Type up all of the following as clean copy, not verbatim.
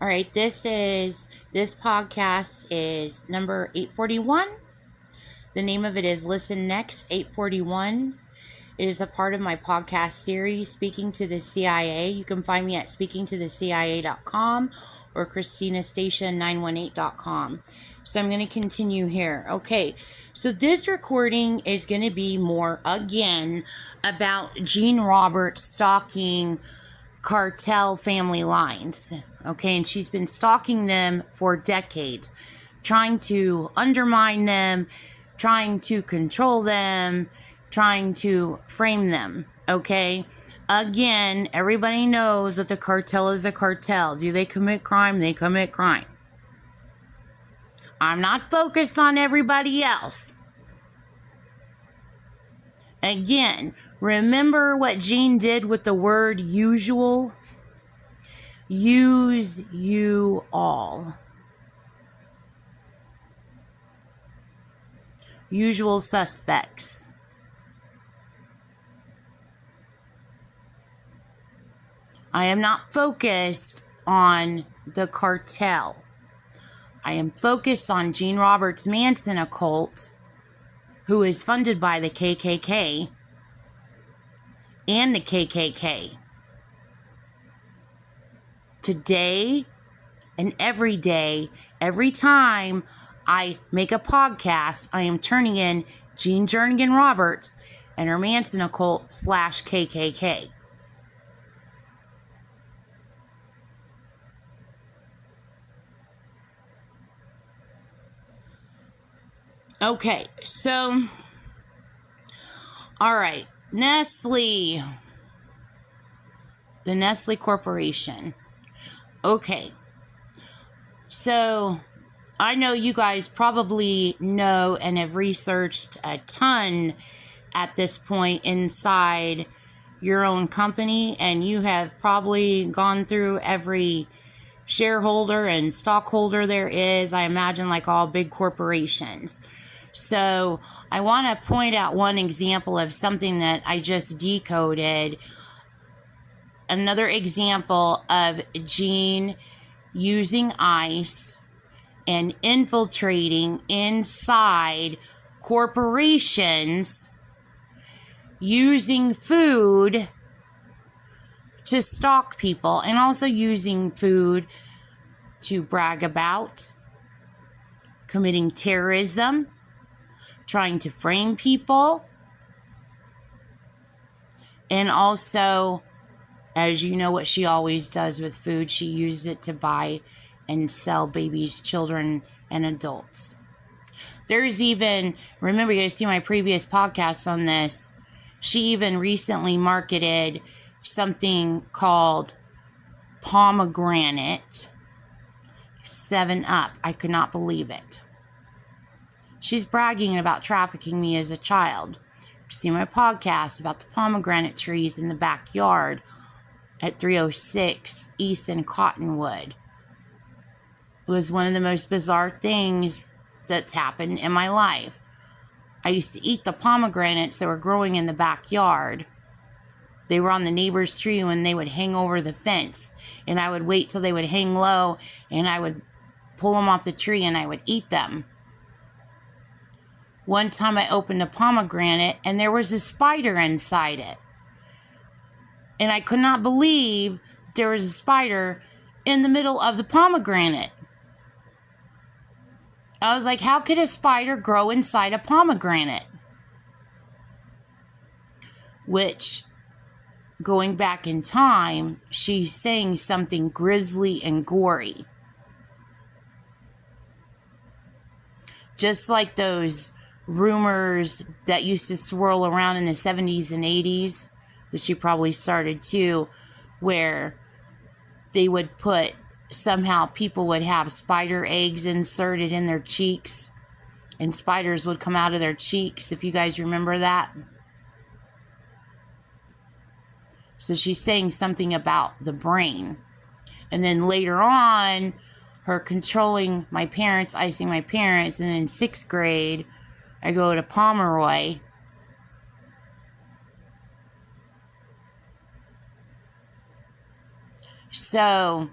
All right, this podcast is number 841. The name of it is Listen Next 841. It is a part of my podcast series, Speaking to the CIA. You can find me at speakingtothecia.com or christinastation918.com. So I'm going to continue here. Okay, so this recording is going to be more, again, about Gene Roberts stalking cartel family lines. Okay, and she's been stalking them for decades, trying to undermine them, trying to control them, trying to frame them. Okay, again, everybody knows that the cartel is a cartel. Do they commit crime? They commit crime. I'm not focused on everybody else. Again, remember what Gene did with the word usual? Use you all. Usual suspects. I am not focused on the cartel. I am focused on Gene Roberts Manson occult, who is funded by the KKK and the KKK. Today and every day, every time I make a podcast, I am turning in Jean Jernigan Roberts and her Manson occult / KKK. Okay, so, all right, Nestle, the Nestle Corporation. Okay, so I know you guys probably know and have researched a ton at this point inside your own company, and you have probably gone through every shareholder and stockholder there is, I imagine, like all big corporations. So I want to point out one example of something that I just decoded. Another example of Gene using ICE and infiltrating inside corporations, using food to stalk people, and also using food to brag about, committing terrorism, trying to frame people, and also, as you know what she always does with food, she uses it to buy and sell babies, children, and adults. There's even, remember, you guys see my previous podcasts on this, she even recently marketed something called pomegranate 7-Up. I could not believe it. She's bragging about trafficking me as a child. See my podcast about the pomegranate trees in the backyard at 306 East and Cottonwood. It was one of the most bizarre things that's happened in my life. I used to eat the pomegranates that were growing in the backyard. They were on the neighbor's tree when they would hang over the fence, and I would wait till they would hang low, and I would pull them off the tree and I would eat them. One time I opened a pomegranate and there was a spider inside it. And I could not believe that there was a spider in the middle of the pomegranate. I was like, how could a spider grow inside a pomegranate? Which, going back in time, she's saying something grisly and gory. Just like those rumors that used to swirl around in the 70s and 80s, which she probably started too, where they would put, somehow people would have spider eggs inserted in their cheeks, and spiders would come out of their cheeks, if you guys remember that. So she's saying something about the brain. And then later on, her controlling my parents, icing my parents, and then in 6th grade, I go to Pomeroy. So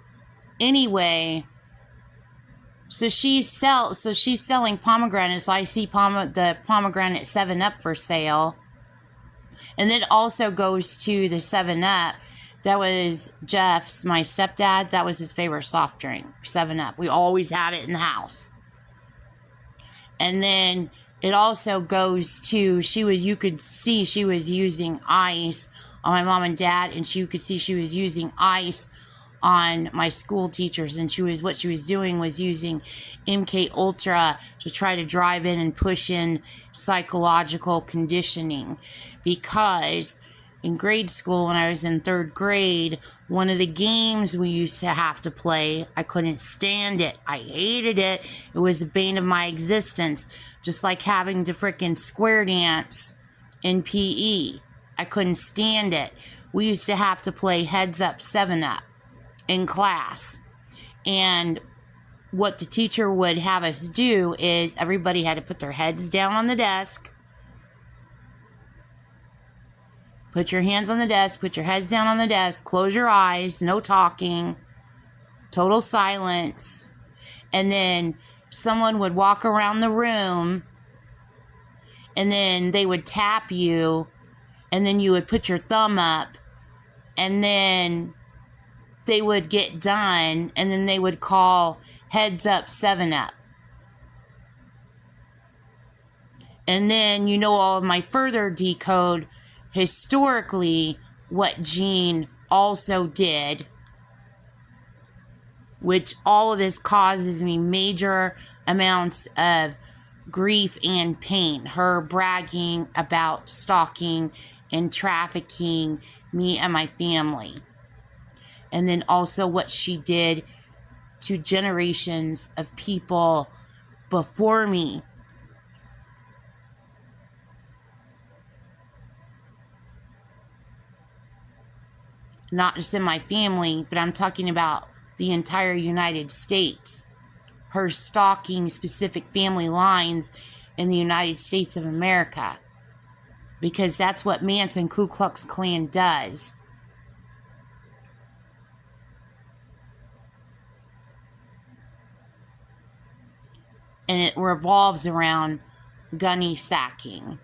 Anyway, so she's selling pomegranates. So I see the pomegranate 7-Up for sale. And then also goes to the 7-Up. That was Jeff's, my stepdad. That was his favorite soft drink, 7-Up. We always had it in the house. And then it also goes to, you could see she was using ice on my mom and dad, and you could see she was using ice on my school teachers, and what she was doing was using MK Ultra to try to drive in and push in psychological conditioning. Because in grade school, when I was in 3rd grade, one of the games we used to have to play, I couldn't stand it. I hated it. It was the bane of my existence. Just like having to frickin' square dance in PE. I couldn't stand it. We used to have to play Heads Up 7-Up in class. And what the teacher would have us do is everybody had to put their heads down on the desk. Put your hands on the desk, put your heads down on the desk, close your eyes, no talking, total silence. And then someone would walk around the room, and then they would tap you, and then you would put your thumb up, and then they would get done, and then they would call Heads Up 7-Up. And then, I'll my further decode historically what Gene also did, which all of this causes me major amounts of grief and pain. Her bragging about stalking and trafficking me and my family. And then also what she did to generations of people before me. Not just in my family, but I'm talking about the entire United States. Her stalking specific family lines in the United States of America. Because that's what Manson Ku Klux Klan does. And it revolves around gunny sacking,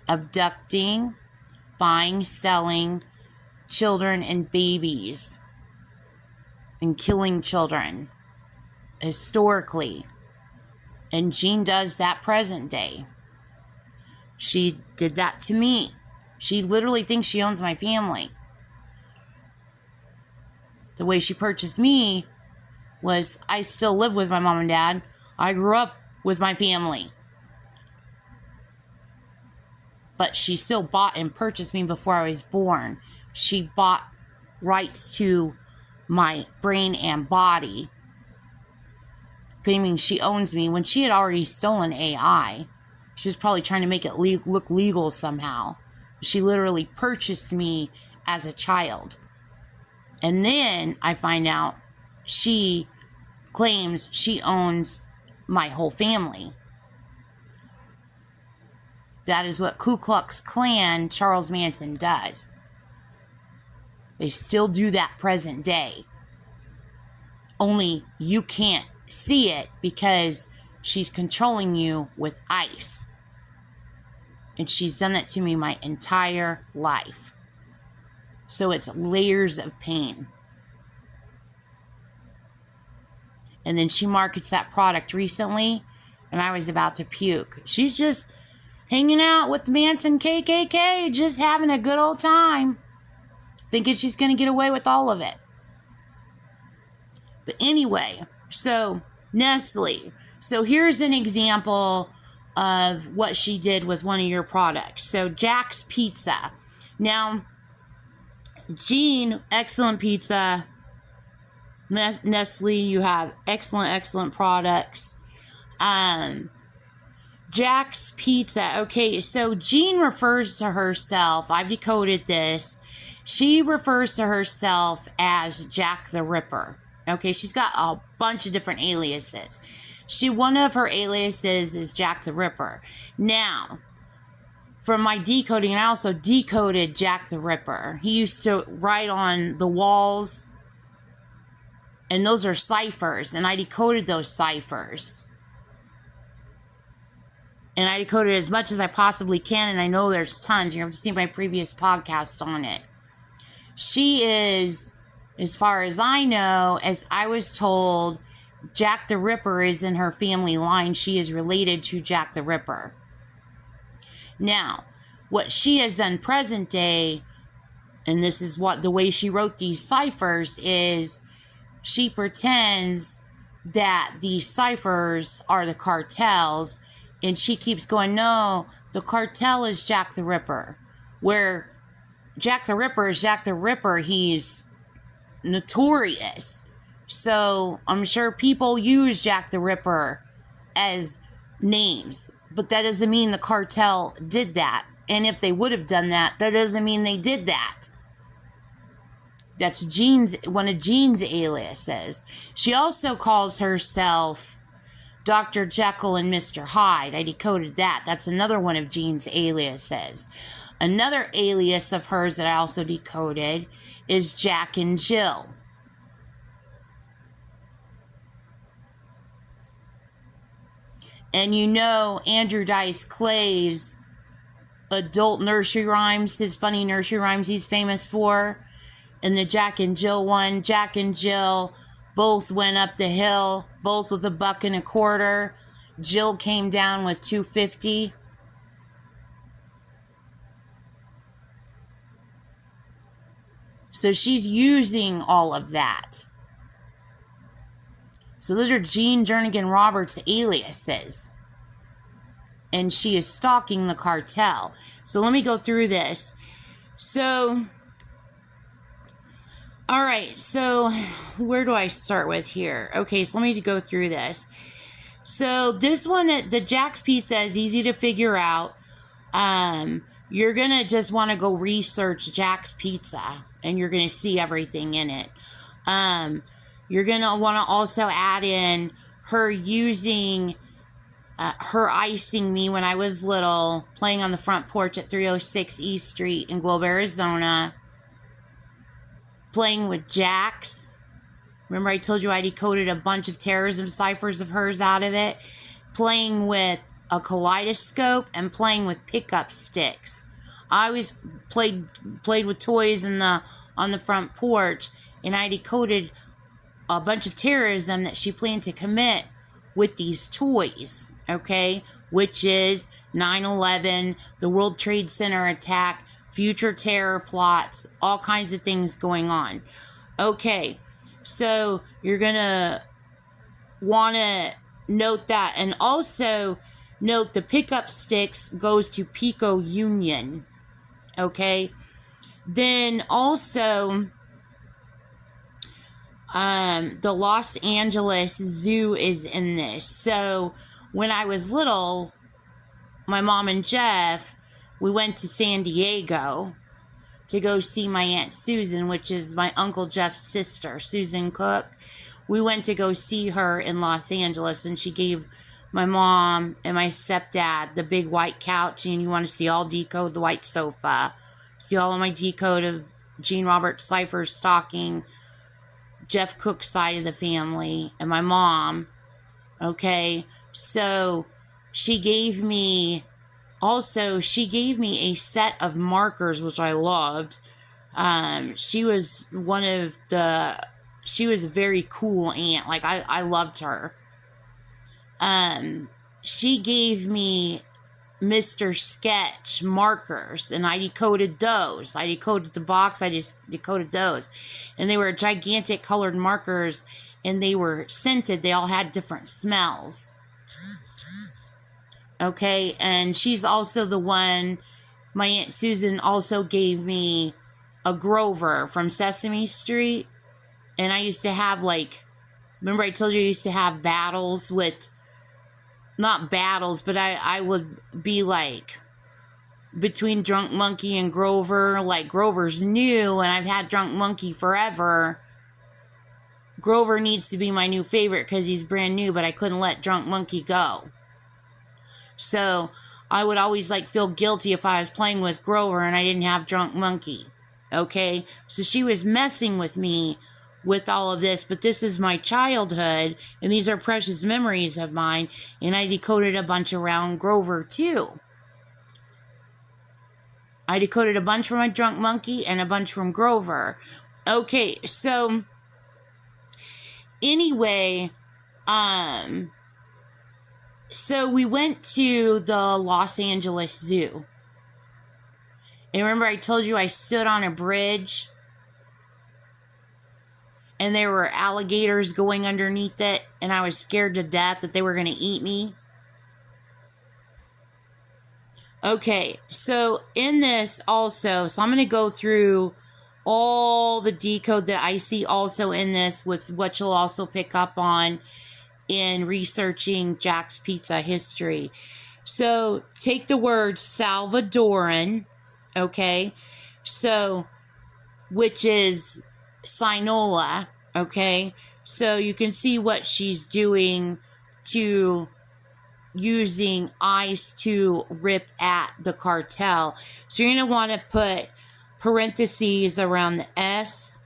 abducting, buying, selling children and babies, and killing children historically. And Jean does that present day. She did that to me. She literally thinks she owns my family. The way she purchased me was, I still live with my mom and dad. I grew up with my family. But she still bought and purchased me before I was born. She bought rights to my brain and body, claiming she owns me when she had already stolen AI. She was probably trying to make it look legal somehow. She literally purchased me as a child. And then I find out she claims she owns my whole family. That is what Ku Klux Klan Charles Manson does. They still do that present day. Only you can't see it because she's controlling you with ice. And she's done that to me my entire life. So it's layers of pain. And then she markets that product recently, and I was about to puke. She's just hanging out with the Manson KKK, just having a good old time, thinking she's going to get away with all of it. But anyway, so Nestle. So here's an example of what she did with one of your products. So Jack's Pizza. Now, Jean, excellent pizza. Nestle, you have excellent products. Jack's Pizza. Okay, so Jean refers to herself, I've decoded this, she refers to herself as Jack the Ripper. Okay, she's got a bunch of different aliases. One of her aliases is Jack the Ripper. Now, from my decoding, I also decoded Jack the Ripper. He used to write on the walls And those are ciphers, and I decoded those ciphers. And I decoded as much as I possibly can, and I know there's tons. You have to see my previous podcast on it. She is, as far as I know, as I was told, Jack the Ripper is in her family line. She is related to Jack the Ripper. Now, what she has done present day, and this is what the way she wrote these ciphers, is she pretends that these ciphers are the cartels, and she keeps going, no, the cartel is Jack the Ripper. Where Jack the Ripper is Jack the Ripper, he's notorious. So I'm sure people use Jack the Ripper as names, but that doesn't mean the cartel did that. And if they would have done that, that doesn't mean they did that. That's Jean's, one of Jean's aliases. She also calls herself Dr. Jekyll and Mr. Hyde. I decoded that. That's another one of Jean's aliases. Another alias of hers that I also decoded is Jack and Jill. And you know Andrew Dice Clay's adult nursery rhymes, his funny nursery rhymes he's famous for. And the Jack and Jill one, Jack and Jill both went up the hill, both with $1.25. Jill came down with $2.50. So she's using all of that. So those are Jean Jernigan Roberts' aliases. And she is stalking the cartel. So let me go through this. So, all right. So where do I start with here? Okay, so let me go through this. So this one, the Jack's Pizza, is easy to figure out. You're going to just want to go research Jack's Pizza, and you're going to see everything in it. You're going to want to also add in her using, her icing me when I was little, playing on the front porch at 306 East Street in Globe, Arizona, playing with Jax. Remember I told you I decoded a bunch of terrorism ciphers of hers out of it? Playing with a kaleidoscope and playing with pickup sticks. I always played with toys on the front porch, and I decoded a bunch of terrorism that she planned to commit with these toys, okay? Which is 9/11, the World Trade Center attack, future terror plots, all kinds of things going on. Okay, so you're going to want to note that, and also note the pickup sticks goes to Pico Union, okay? Then also, the Los Angeles Zoo is in this. So when I was little, my mom and Jeff, we went to San Diego to go see my Aunt Susan, which is my Uncle Jeff's sister, Susan Cook. We went to go see her in Los Angeles, and she gave my mom and my stepdad the big white couch, and you want to see all decode the white sofa. See all of my decode of Jean Roberts Cypher stalking Jeff Cook's side of the family and my mom. Okay, so she gave me a set of markers, which I loved. She was a very cool aunt. Like, I loved her. She gave me Mr. Sketch markers, and I decoded those. I decoded the box, I just decoded those. And they were gigantic colored markers, and they were scented. They all had different smells. Okay, and she's also the one, my Aunt Susan also gave me a Grover from Sesame Street. And I used to have, like, remember I told you I used to have battles with, not battles, but I would be like between Drunk Monkey and Grover. Like, Grover's new, and I've had Drunk Monkey forever. Grover needs to be my new favorite because he's brand new, but I couldn't let Drunk Monkey go. So I would always like feel guilty if I was playing with Grover and I didn't have Drunk Monkey. Okay, so she was messing with me with all of this, but this is my childhood, and these are precious memories of mine, and I decoded a bunch around Grover, too. I decoded a bunch from my drunk monkey and a bunch from Grover. Okay, so anyway, so we went to the Los Angeles Zoo. And remember I told you I stood on a bridge and there were alligators going underneath it, and I was scared to death that they were going to eat me? Okay, so in this also, so I'm going to go through all the decode that I see also in this, with what you'll also pick up on in researching Jack's Pizza history. So take the word Salvadoran, okay, so which is Sinola, okay, so you can see what she's doing to using ice to rip at the cartel. So you're going to want to put parentheses around the S.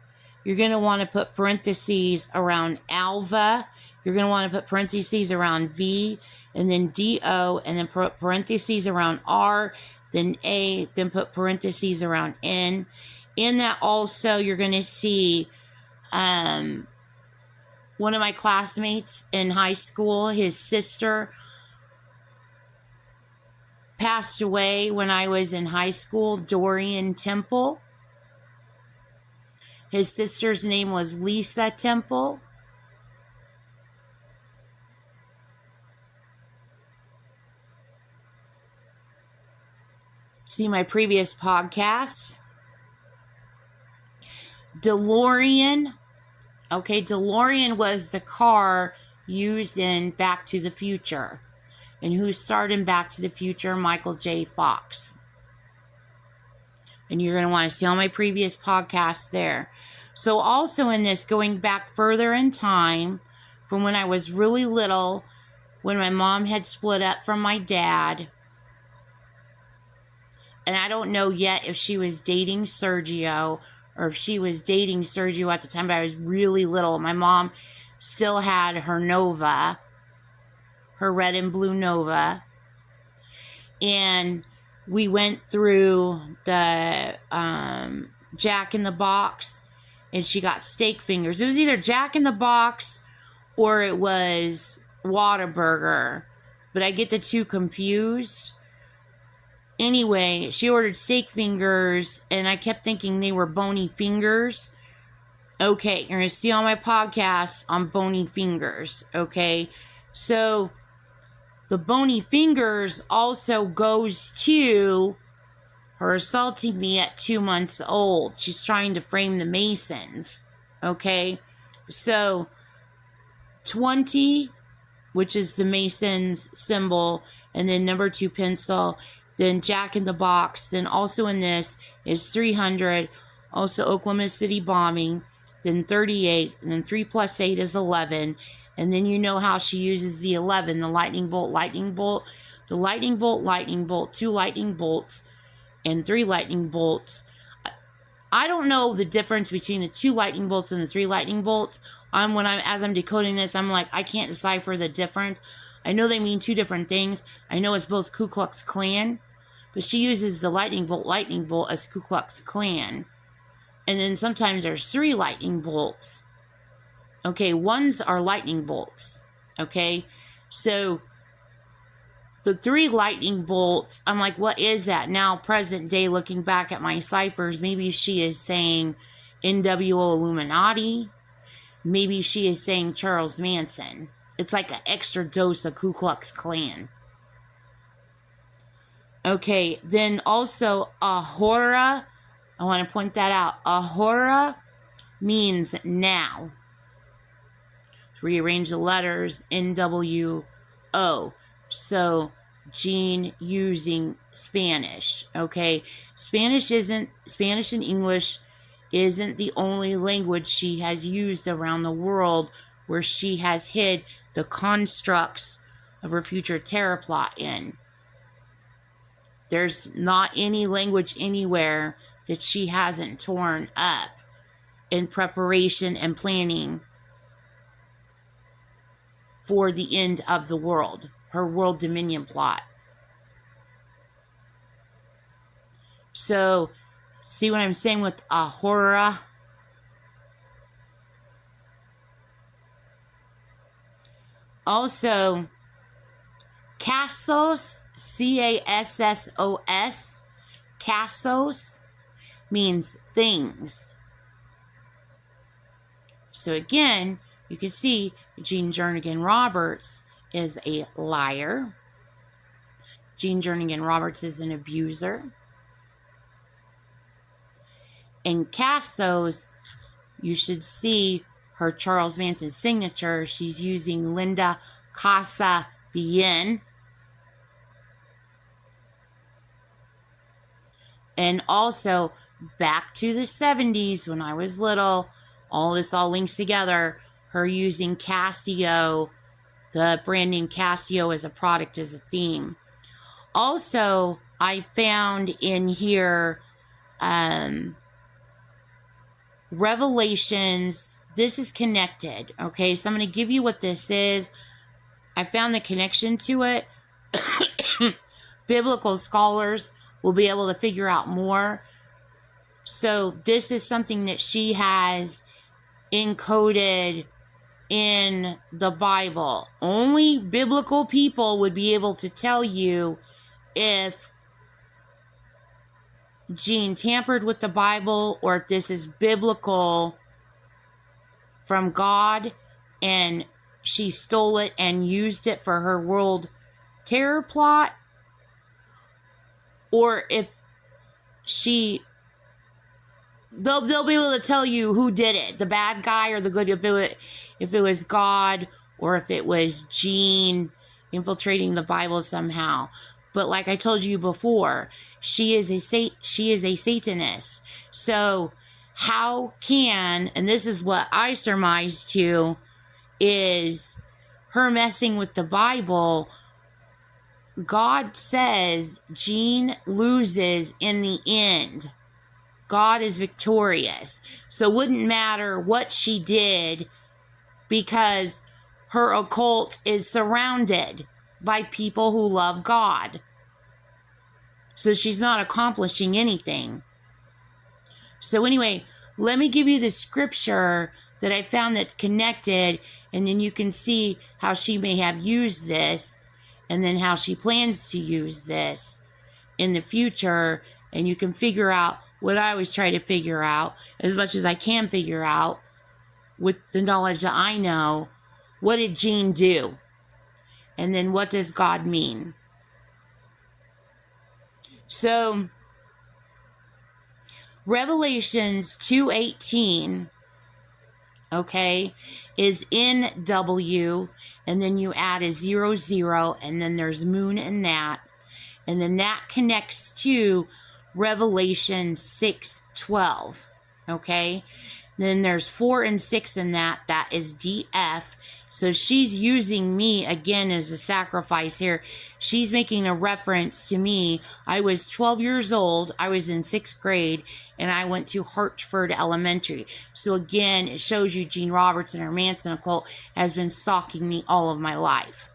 You're going to want to put parentheses around Alva. You're going to want to put parentheses around V, and then DO, and then put parentheses around R, then A, then put parentheses around N. In that also, you're going to see one of my classmates in high school, his sister passed away when I was in high school, Dorian Temple. His sister's name was Lisa Temple. See my previous podcast. DeLorean. Okay, DeLorean was the car used in Back to the Future. And who starred in Back to the Future? Michael J. Fox. And you're going to want to see all my previous podcasts there. So also in this, going back further in time, from when I was really little, when my mom had split up from my dad. And I don't know yet if she was dating Sergio, or if she was dating Sergio at the time, but I was really little. My mom still had her Nova, her red and blue Nova. And we went through the Jack in the Box, and she got steak fingers. It was either Jack in the Box or it was Whataburger, but I get the two confused. Anyway, she ordered steak fingers, and I kept thinking they were bony fingers. Okay, you're going to see on my podcast on bony fingers, okay? So the bony fingers also goes to her assaulting me at 2 months old. She's trying to frame the Masons, okay? So 20, which is the Masons symbol, and then number 2 pencil, then Jack in the Box, then also in this is 300, also Oklahoma City bombing, then 38, and then 3 plus 8 is 11, and then you know how she uses the 11, the lightning bolt, the lightning bolt, 2 lightning bolts, and 3 lightning bolts. I don't know the difference between the 2 lightning bolts and the 3 lightning bolts. As I'm decoding this, I'm like, I can't decipher the difference. I know they mean 2 different things. I know it's both Ku Klux Klan, but she uses the lightning bolt as Ku Klux Klan. And then sometimes there's 3 lightning bolts. Okay, ones are lightning bolts. Okay, so the 3 lightning bolts, I'm like, what is that? Now, present day, looking back at my ciphers, maybe she is saying NWO Illuminati. Maybe she is saying Charles Manson. It's like an extra dose of Ku Klux Klan. Okay, then also Ahura. I want to point that out. Ahura means now. Rearrange the letters, NWO. So Jean using Spanish. Okay, Spanish and English isn't the only language she has used around the world where she has hid the constructs of her future terror plot in. There's not any language anywhere that she hasn't torn up. in preparation and planning for the end of the world, her world dominion plot. So, see what I'm saying with Ahura? Also, Cassos, Cassos, Cassos means things. So again, you can see Jean Jernigan Roberts is a liar. Jean Jernigan Roberts is an abuser. And Cassos, you should see her Charles Manson signature. She's using Linda Casa Bien. And also, back to the 70s when I was little, all this all links together. Her using Casio, the branding Casio as a product, as a theme. Also, I found in here Revelations. This is connected, okay? So I'm going to give you what this is. I found the connection to it. Biblical scholars will be able to figure out more. So this is something that she has encoded in the Bible. Only biblical people would be able to tell you if Jean tampered with the Bible or if this is biblical from God and she stole it and used it for her world terror plot, or if they'll be able to tell you who did it, the bad guy or the good, if it was God or if it was Jean infiltrating the Bible somehow. But like I told you before, she is a Satanist. So how can, and this is what I surmise too, is her messing with the Bible. God says Jean loses in the end. God is victorious. So it wouldn't matter what she did because her occult is surrounded by people who love God. So she's not accomplishing anything. So anyway, let me give you the scripture that I found that's connected, and then you can see how she may have used this, and then how she plans to use this in the future, and you can figure out what I always try to figure out, as much as I can figure out with the knowledge that I know. What did Jean do? And then what does God mean? So, Revelations 2:18, okay, is in W, and then you add a 00, and then there's moon in that, and then that connects to Revelation 6:12, okay? Then there's 4 and 6 in that. That is DF. So she's using me again as a sacrifice here. She's making a reference to me. I was 12 years old. I was in 6th grade, and I went to Hartford Elementary. So again, it shows you Jean Roberts and her Manson occult has been stalking me all of my life.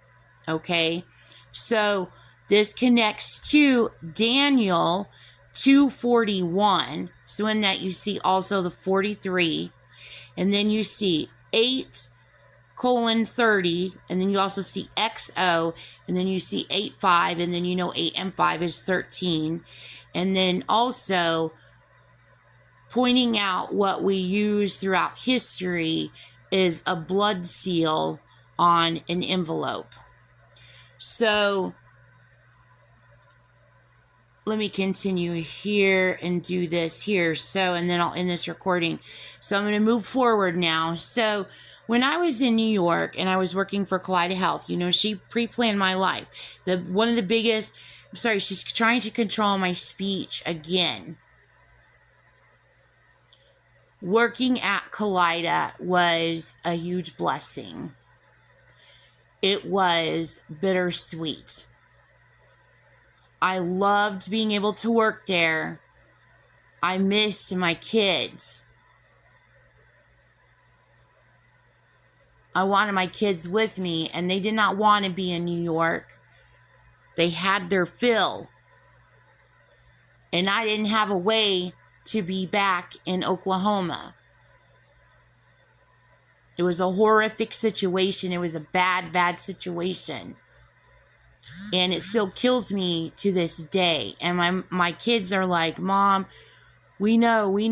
Okay? So this connects to Daniel 2:41. So in that you see also the 43, and then you see 8:30, and then you also see XO, and then you see 8:5, and then you know 8 and 5 is 13, and then also pointing out what we use throughout history is a blood seal on an envelope. So let me continue here and do this here. So, and then I'll end this recording. So I'm going to move forward now. So when I was in New York and I was working for Kaleida Health, you know, she pre-planned my life. One of the biggest, sorry, she's trying to control my speech again. Working at Kaleida was a huge blessing. It was bittersweet. I loved being able to work there. I missed my kids. I wanted my kids with me, and they did not want to be in New York. They had their fill. And I didn't have a way to be back in Oklahoma. It was a horrific situation. It was a bad, bad situation. And it still kills me to this day. And my kids are like, Mom, we know. We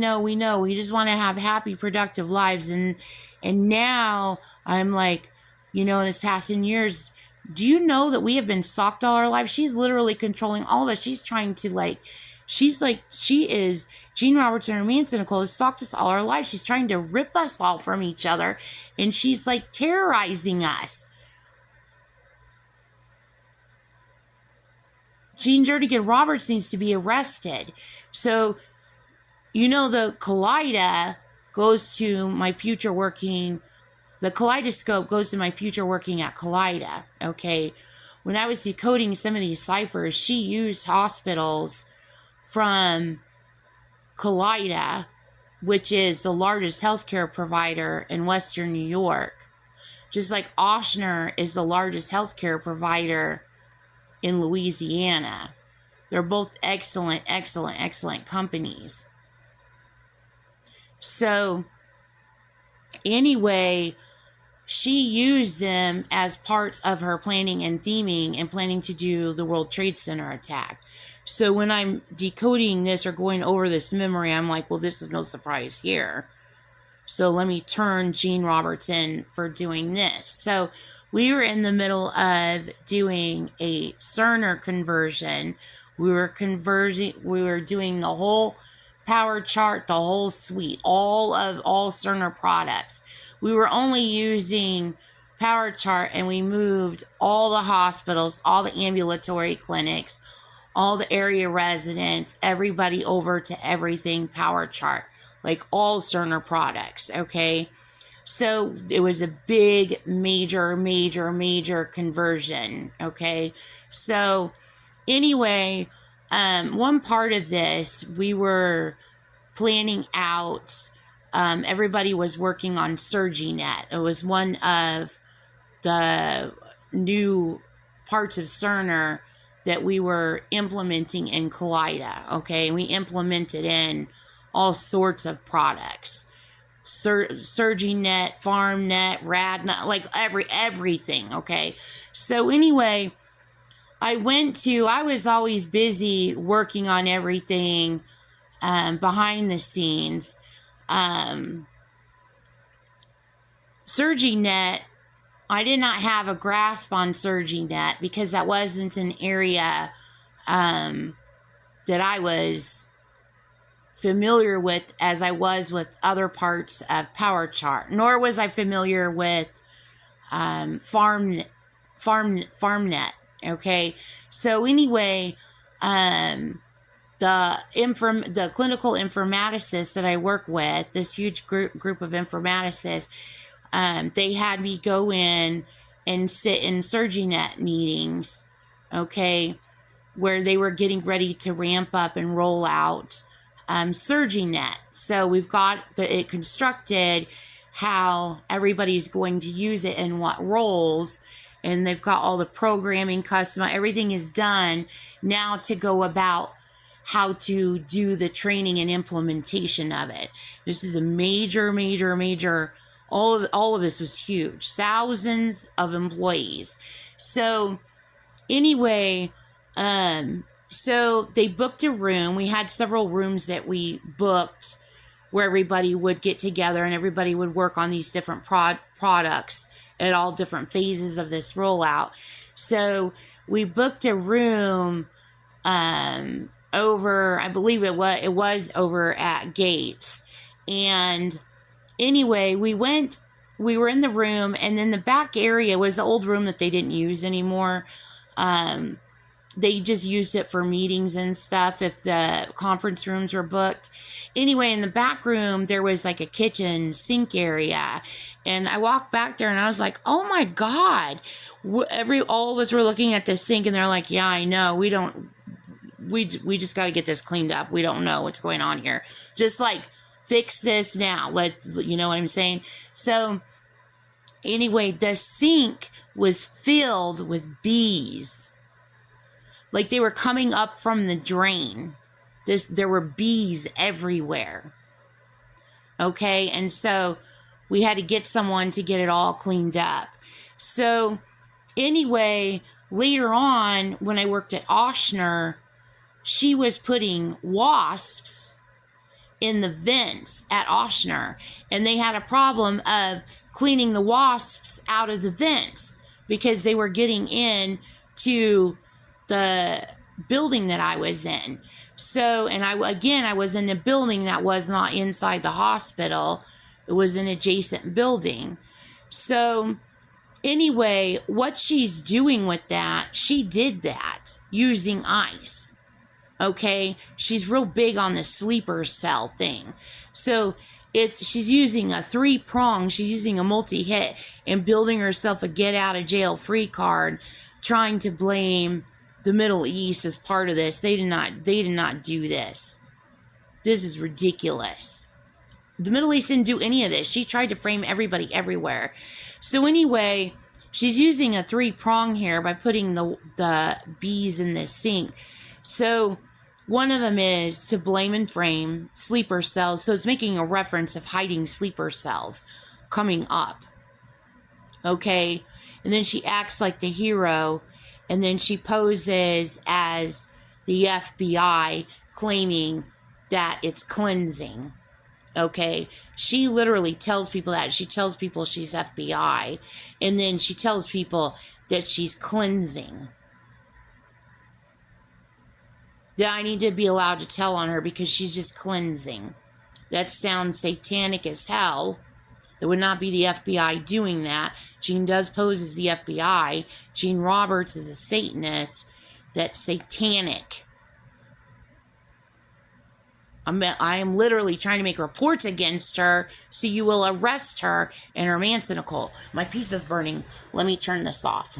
just want to have happy, productive lives. And now I'm like, this past 10 years, do you know that we have been stalked all our lives? She's literally controlling all of us. She's trying to she is, Gene Robertson and Nancy Nicole has stalked us all our lives. She's trying to rip us all from each other. And she's like terrorizing us. Gene Jernigan Roberts needs to be arrested. So, the Kaleida goes to my future working, the kaleidoscope goes to my future working at Kaleida, okay? When I was decoding some of these ciphers, she used hospitals from Kaleida, which is the largest healthcare provider in Western New York. Just like Ochsner is the largest healthcare provider in Louisiana. They're both excellent, excellent, excellent companies. So, anyway, she used them as parts of her planning and theming and planning to do the World Trade Center attack. So when I'm decoding this or going over this memory, I'm like, well, this is no surprise here. So let me turn Gene Roberts in for doing this. So we were in the middle of doing a Cerner conversion. We were doing the whole power chart, the whole suite, all Cerner products. We were only using power chart, and we moved all the hospitals, all the ambulatory clinics, all the area residents, everybody over to everything power chart, like all Cerner products, okay? So it was a big, major conversion, okay? So anyway, one part of this, we were planning out, everybody was working on SurgiNet. It was one of the new parts of Cerner that we were implementing in Kaleida, okay? We implemented in all sorts of products. SurgiNet, FarmNet, RadNet, like everything, okay? So anyway, I was always busy working on everything behind the scenes. SurgiNet, I did not have a grasp on SurgiNet because that wasn't an area that I was familiar with as I was with other parts of PowerChart, nor was I familiar with FarmNet. Okay, so anyway, the clinical informaticists that I work with, this huge group of informaticists, they had me go in and sit in SurgiNet meetings, okay, where they were getting ready to ramp up and roll out SurgiNet. So we've got it constructed, how everybody's going to use it and what roles, and they've got all the programming customized. Everything is done now to go about how to do the training and implementation of it. This is a major, all of this was huge. Thousands of employees. So anyway, so they booked a room. We had several rooms that we booked where everybody would get together and everybody would work on these different products at all different phases of this rollout. So we booked a room over, I believe it was over at Gates. And anyway, we were in the room, and then the back area was the old room that they didn't use anymore. They just used it for meetings and stuff if the conference rooms were booked. Anyway, in the back room, there was like a kitchen sink area. And I walked back there and I was like, oh my God. All of us were looking at this sink and they're like, yeah, I know. We just got to get this cleaned up. We don't know what's going on here. Just like fix this now. You know what I'm saying? So Anyway, the sink was filled with bees. Like they were coming up from the drain. There were bees everywhere. Okay, and so we had to get someone to get it all cleaned up. So anyway, later on, when I worked at Ochsner, she was putting wasps in the vents at Ochsner, and they had a problem of cleaning the wasps out of the vents because they were getting in to the building that I was in. So, and I was in a building that was not inside the hospital. It was an adjacent building. So anyway, what she's doing with that, she did that using ice. Okay, she's real big on the sleeper cell thing. So she's using a 3-prong, she's using a multi-hit and building herself a get out of jail free card, trying to blame the Middle East as part of this. They did not do this. This is ridiculous. The Middle East didn't do any of this. She tried to frame everybody everywhere. So anyway, she's using a 3-prong here by putting the bees in the sink. So one of them is to blame and frame sleeper cells. So it's making a reference of hiding sleeper cells coming up. Okay. And then she acts like the hero. And then she poses as the FBI, claiming that it's cleansing. Okay. She literally tells people that. She tells people she's FBI. And then she tells people that she's cleansing. That I need to be allowed to tell on her because she's just cleansing. That sounds satanic as hell. It would not be the FBI doing that. Jean does pose as the FBI. Jean Roberts is a Satanist. That's satanic. I am literally trying to make reports against her so you will arrest her and her Manson Nicole. My pizza's burning. Let me turn this off.